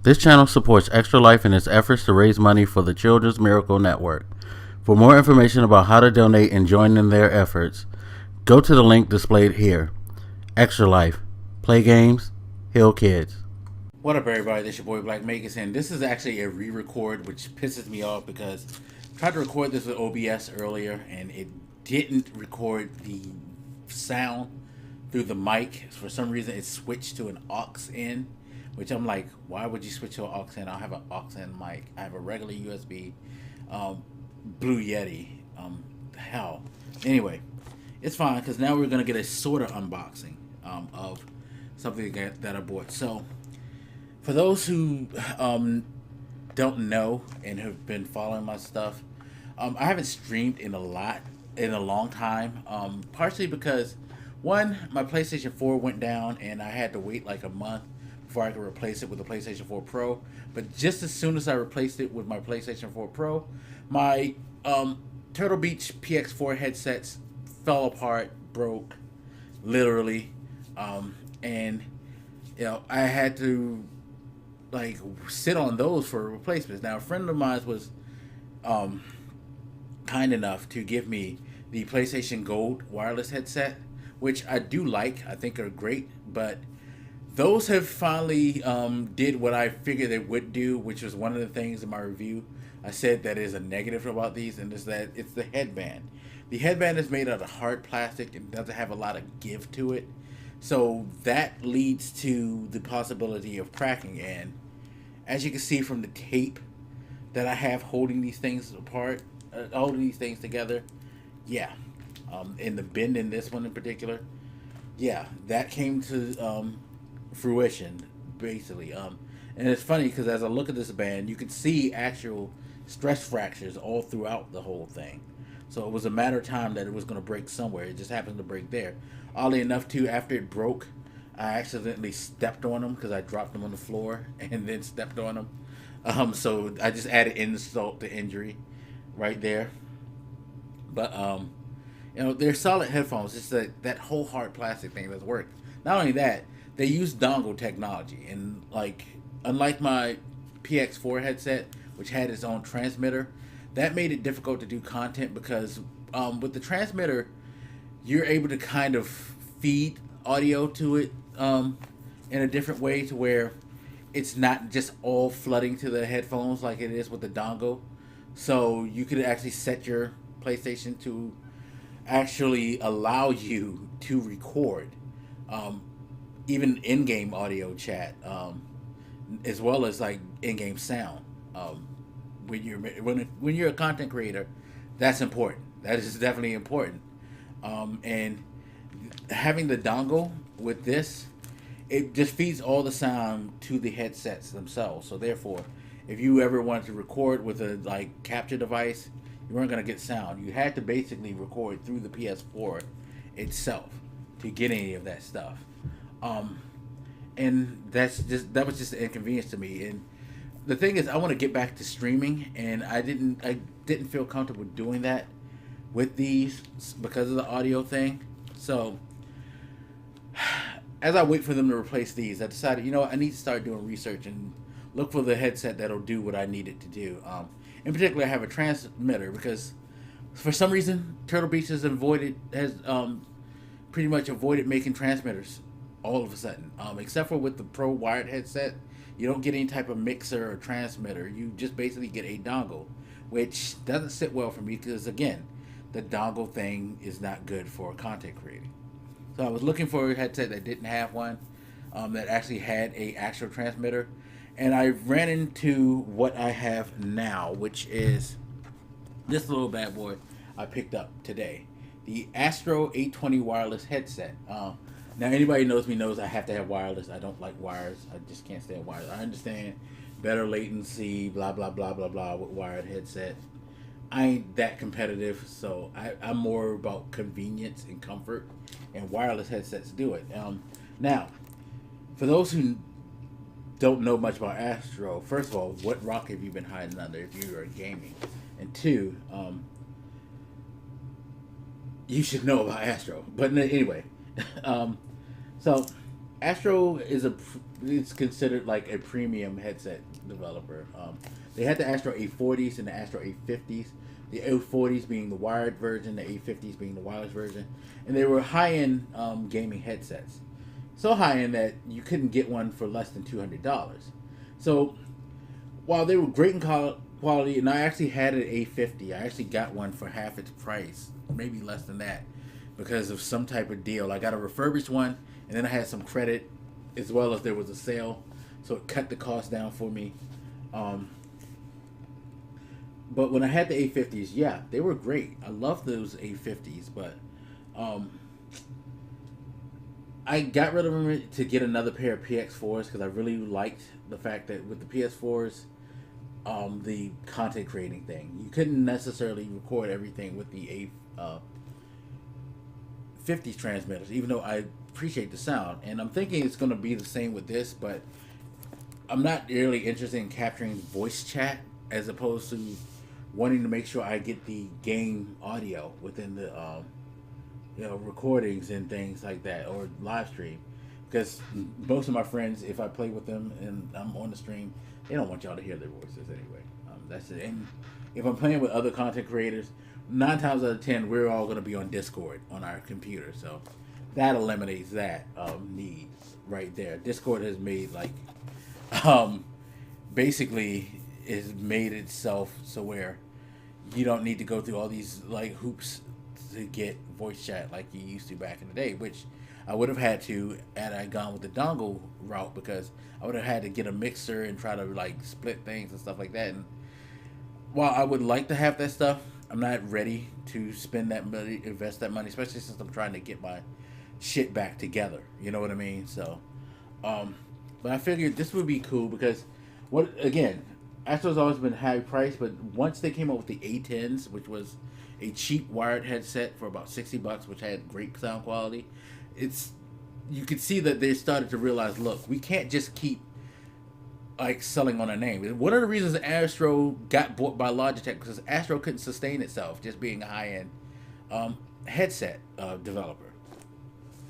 This channel supports Extra Life in its efforts to raise money for the Children's Miracle Network. For more information about how to donate and join in their efforts, go to the link displayed here. Extra Life. Play games, heal kids. What up, everybody? This is your boy Black Magus, and this is actually a re-record, which pisses me off because I tried to record this with OBS earlier, and it didn't record the sound through the mic. For some reason, it switched to an aux in, which I'm like, why would you switch to an aux in? I have an aux in mic. I have a regular USB Blue Yeti. Hell. Anyway, it's fine because now we're going to get a sort of unboxing of something that I bought. So, for those who don't know and have been following my stuff, I haven't streamed in a long time. Partially because, one, my PlayStation 4 went down and I had to wait like a month before I could replace it with the PlayStation 4 Pro. But just as soon as I replaced it with my PlayStation 4 Pro, my Turtle Beach PX4 headsets fell apart, broke, literally, and you know I had to like sit on those for replacements. Now, a friend of mine was kind enough to give me the PlayStation Gold wireless headset, which I do like. I think are great, but those have finally did what I figured they would do, which was one of the things in my review I said that is a negative about these, and is that it's the headband. The headband is made out of hard plastic and doesn't have a lot of give to it, so that leads to the possibility of cracking. And as you can see from the tape that I have holding these things apart, holding these things together, yeah, in the bend in this one in particular, yeah, that came to fruition basically. And it's funny because as I look at this band, you can see actual stress fractures all throughout the whole thing. So it was a matter of time that it was going to break somewhere. It just happened to break there. Oddly enough, too, after it broke, I accidentally stepped on them because I dropped them on the floor and then stepped on them. So I just added insult to injury right there. But you know, they're solid headphones. It's that whole hard plastic thing that's worked. Not only that, they use dongle technology, and like unlike my PX4 headset, which had its own transmitter, that made it difficult to do content because with the transmitter, you're able to kind of feed audio to it in a different way to where it's not just all flooding to the headphones like it is with the dongle. So you could actually set your PlayStation to actually allow you to record even in-game audio chat, as well as like in-game sound. When you're a content creator, that's important. That is definitely important. And having the dongle with this, it just feeds all the sound to the headsets themselves. So therefore, if you ever wanted to record with a like capture device, you weren't going to get sound. You had to basically record through the PS4 itself to get any of that stuff. And that was just an inconvenience to me. And the thing is, I want to get back to streaming, and I didn't feel comfortable doing that with these because of the audio thing. So as I wait for them to replace these, I decided, you know what, I need to start doing research and look for the headset that'll do what I need it to do. In particular, I have a transmitter because for some reason Turtle Beach has pretty much avoided making transmitters all of a sudden. Except for with the Pro wired headset, you don't get any type of mixer or transmitter. You just basically get a dongle, which doesn't sit well for me because, again, the dongle thing is not good for content creating. So I was looking for a headset that didn't have one, that actually had a actual transmitter, and I ran into what I have now, which is this little bad boy I picked up today, the Astro A20 wireless headset. Now, anybody who knows me knows I have to have wireless. I don't like wires. I just can't stand wires. I understand better latency, blah, blah, blah, blah, blah, with wired headset. I ain't that competitive, so I'm more about convenience and comfort, and wireless headsets do it. Now, for those who don't know much about Astro, first of all, what rock have you been hiding under if you are gaming? And two, you should know about Astro. But anyway, so Astro is it's considered like a premium headset developer. They had the Astro A40s and the Astro A50s. The A40s being the wired version, the A50s being the wireless version, and they were high-end gaming headsets. So high-end that you couldn't get one for less than $200. So while they were great in quality, and I actually had an A50, I actually got one for half its price, maybe less than that, because of some type of deal. I got a refurbished one, and then I had some credit, as well as there was a sale, so it cut the cost down for me. But when I had the A50s, yeah, they were great. I love those A50s, but I got rid of them to get another pair of PX4s because I really liked the fact that with the PS4s, the content creating thing, you couldn't necessarily record everything with the A50s transmitters, even though I appreciate the sound. And I'm thinking it's going to be the same with this, but I'm not really interested in capturing voice chat as opposed to wanting to make sure I get the game audio within the recordings and things like that, or live stream, because most of my friends, if I play with them and I'm on the stream, they don't want y'all to hear their voices anyway. That's it. And if I'm playing with other content creators, 9 times out of 10 we're all going to be on Discord on our computer, so that eliminates that need right there. Discord has made like basically has made itself so where you don't need to go through all these like hoops to get voice chat like you used to back in the day, which I would have had to had I gone with the dongle route, because I would have had to get a mixer and try to like split things and stuff like that. And while I would like to have that stuff, I'm not ready to spend that money, invest that money, especially since I'm trying to get my shit back together. You know what I mean? So, but I figured this would be cool because what again, Astro's always been high priced, but once they came out with the A10s, which was a cheap wired headset for about $60, which had great sound quality, you could see that they started to realize, look, we can't just keep like selling on a name. One of the reasons Astro got bought by Logitech because Astro couldn't sustain itself just being a high end headset developer.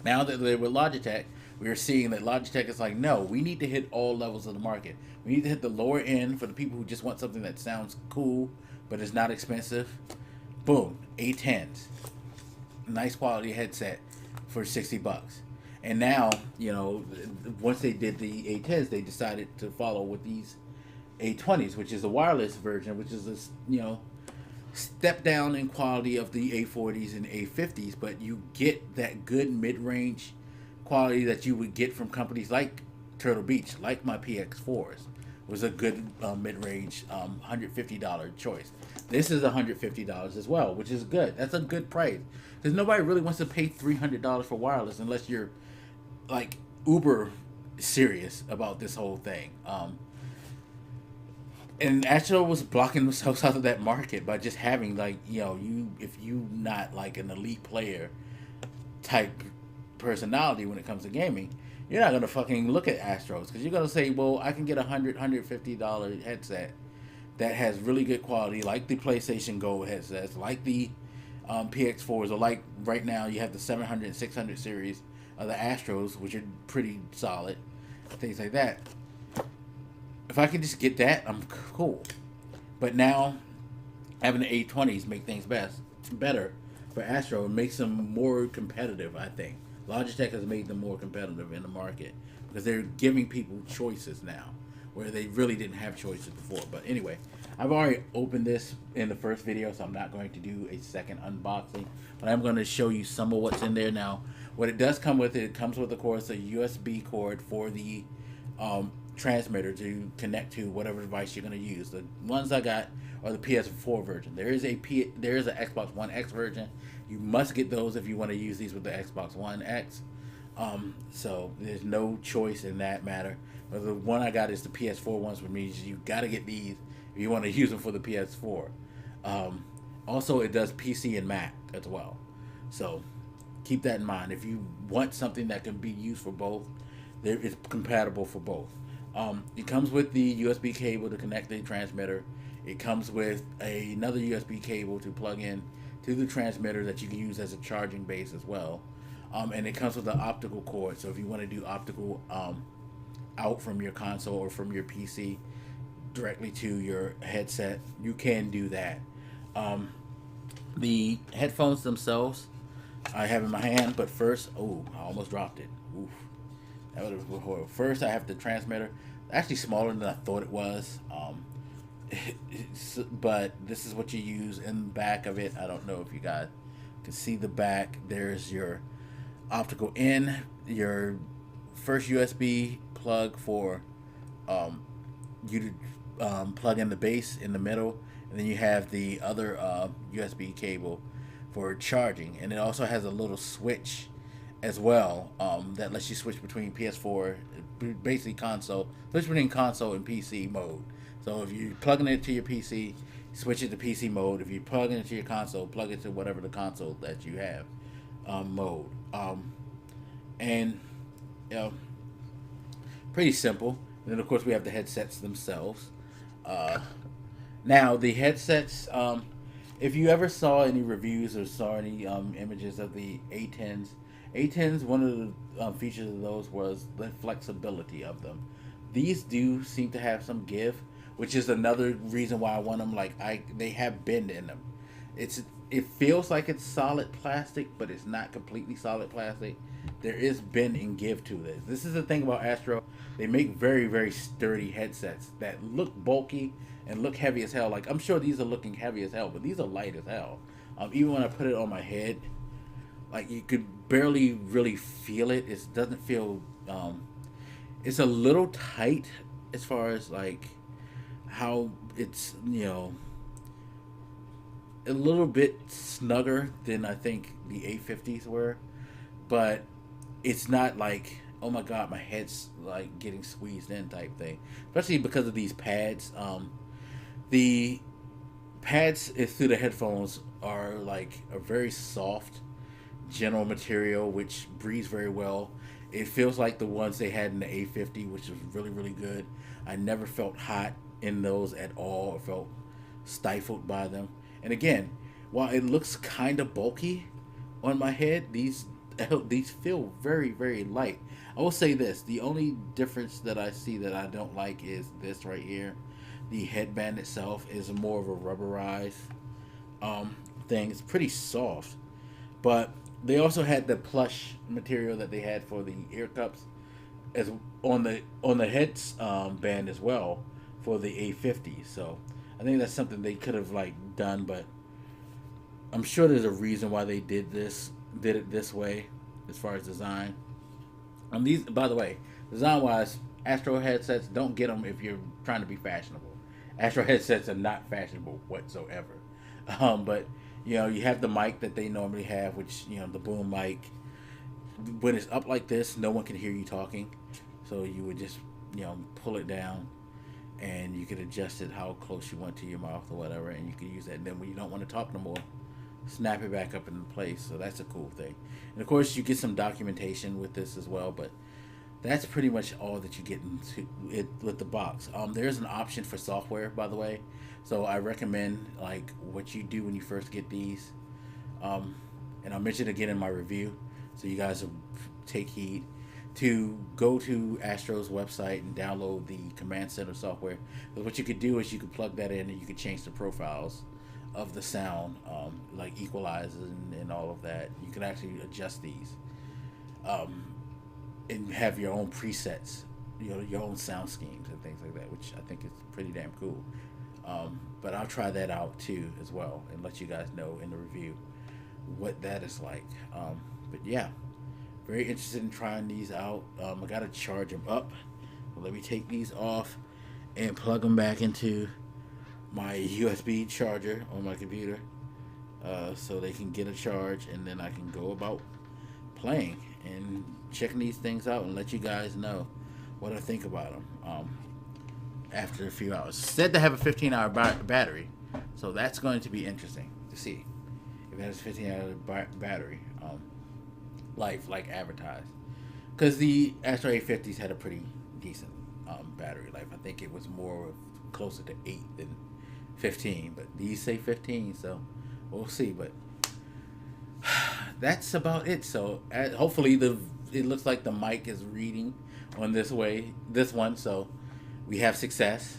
Now that they're with Logitech, we are seeing that Logitech is like, no, we need to hit all levels of the market. We need to hit the lower end for the people who just want something that sounds cool but is not expensive. Boom, A10s, nice quality headset for $60. And now, once they did the A10s, they decided to follow with these A20s, which is a wireless version, which is a step down in quality of the A40s and A50s, but you get that good mid-range quality that you would get from companies like Turtle Beach, like my PX4s was a good mid-range $150 choice. This is $150 as well, which is good. That's a good price because nobody really wants to pay $300 for wireless unless you're like uber serious about this whole thing. And Astro was blocking themselves out of that market by just having like if you not like an elite player type personality when it comes to gaming, you're not gonna fucking look at Astros because you're gonna say, well, I can get $150 headset that has really good quality, like the PlayStation Gold headsets, like the PX4s, or like right now you have the 700 and 600 series of the Astros, which are pretty solid, things like that. If I could just get that, I'm cool. But now having the A20s make things better for Astro, and makes them more competitive, I think. Logitech has made them more competitive in the market because they're giving people choices now where they really didn't have choices before. But anyway, I've already opened this in the first video, so I'm not going to do a second unboxing, but I'm going to show you some of what's in there. Now, what it does come with, it comes with, of course, a USB cord for the transmitter to connect to whatever device you're going to use. The ones I got are the PS4 version. There is an Xbox One X version. You must get those if you want to use these with the Xbox One X. So there's no choice in that matter. But the one I got is the PS4 ones for me. You got to get these if you want to use them for the PS4. Also, it does PC and Mac as well. So keep that in mind. If you want something that can be used for both, it's compatible for both. It comes with the USB cable to connect the transmitter. It comes with another USB cable to plug in to the transmitter that you can use as a charging base as well. And it comes with an optical cord. So if you want to do optical out from your console or from your PC directly to your headset, you can do that. Um, the headphones themselves, I have in my hand, but first, oh, I almost dropped it. Oof, that would have been horrible. First, I have the transmitter, actually smaller than I thought it was. But this is what you use in the back of it. I don't know if you guys can see the back. There's your optical in, your first USB plug for you to plug in the base in the middle, and then you have the other USB cable for charging, and it also has a little switch as well that lets you switch between PS4, basically console, switch between console and PC mode. So if you're plugging it to your PC, switch it to PC mode. If you're plugging it to your console, plug it to whatever the console that you have mode. And you know, pretty simple. And then of course we have the headsets themselves. Now the headsets, if you ever saw any reviews or saw any images of the A10s, one of the features of those was the flexibility of them. These do seem to have some give, which is another reason why I want them. Like they have bend in them. It feels like it's solid plastic, but it's not completely solid plastic. There is bend and give to this. This is the thing about Astro. They make very, very sturdy headsets that look bulky and look heavy as hell. Like I'm sure these are looking heavy as hell, but these are light as hell. Even when I put it on my head, like you could barely really feel it. It doesn't feel. It's a little tight as far as like how it's a little bit snugger than I think the A50s were, but it's not like, oh my god, my head's like getting squeezed in type thing. Especially because of these pads. The pads through the headphones are like a very soft, general material which breathes very well. It feels like the ones they had in the A50, which was really, really good. I never felt hot in those at all or felt stifled by them. And again, while it looks kind of bulky on my head, these feel very, very light. I will say this: the only difference that I see that I don't like is this right here. The headband itself is more of a rubberized thing. It's pretty soft, but they also had the plush material that they had for the ear cups, as on the heads band as well for the A50. So I think that's something they could have like done, but I'm sure there's a reason why they did it this way as far as design. These, by the way, design wise, Astro headsets, don't get them if you're trying to be fashionable. Astro headsets are not fashionable whatsoever. But you have the mic that they normally have, which the boom mic. When it's up like this, no one can hear you talking, so you would just pull it down, and you could adjust it how close you want to your mouth or whatever, and you can use that. And then when you don't want to talk no more, snap it back up in place. So that's a cool thing. And of course, you get some documentation with this as well, but that's pretty much all that you get into it with the box. There's an option for software, by the way, so I recommend like what you do when you first get these, and I'll mention it again in my review, so you guys will take heed to go to Astro's website and download the Command Center software. Because what you could do is you could plug that in and you could change the profiles of the sound, like equalizers and all of that. You can actually adjust these. And have your own presets, your own sound schemes and things like that, which I think is pretty damn cool. But I'll try that out too as well and let you guys know in the review what that is like. But yeah, very interested in trying these out. I gotta charge them up. Let me take these off and plug them back into my USB charger on my computer, so they can get a charge, and then I can go about playing and checking these things out and let you guys know what I think about them after a few hours. It's said to have a 15-hour battery, so that's going to be interesting to see if it has a 15-hour battery life like advertised. Because the Astro A50s had a pretty decent battery life. I think it was more closer to 8 than 15, but these say 15, so we'll see. But that's about it. So hopefully it looks like the mic is reading on this one, so we have success.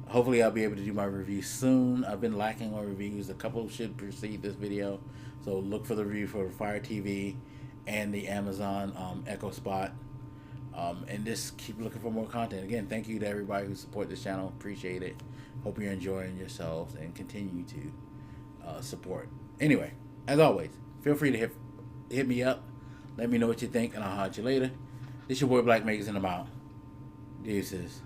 Hopefully I'll be able to do my review soon. I've been lacking on reviews. A couple should precede this video, so look for the review for Fire TV and the Amazon Echo Spot. And just keep looking for more content. Again, thank you to everybody who support this channel. Appreciate it. Hope you're enjoying yourselves and continue to support. Anyway, as always, feel free to hit me up. Let me know what you think, and I'll holler at you later. This your boy Black Makers, and I'm out. Deuces.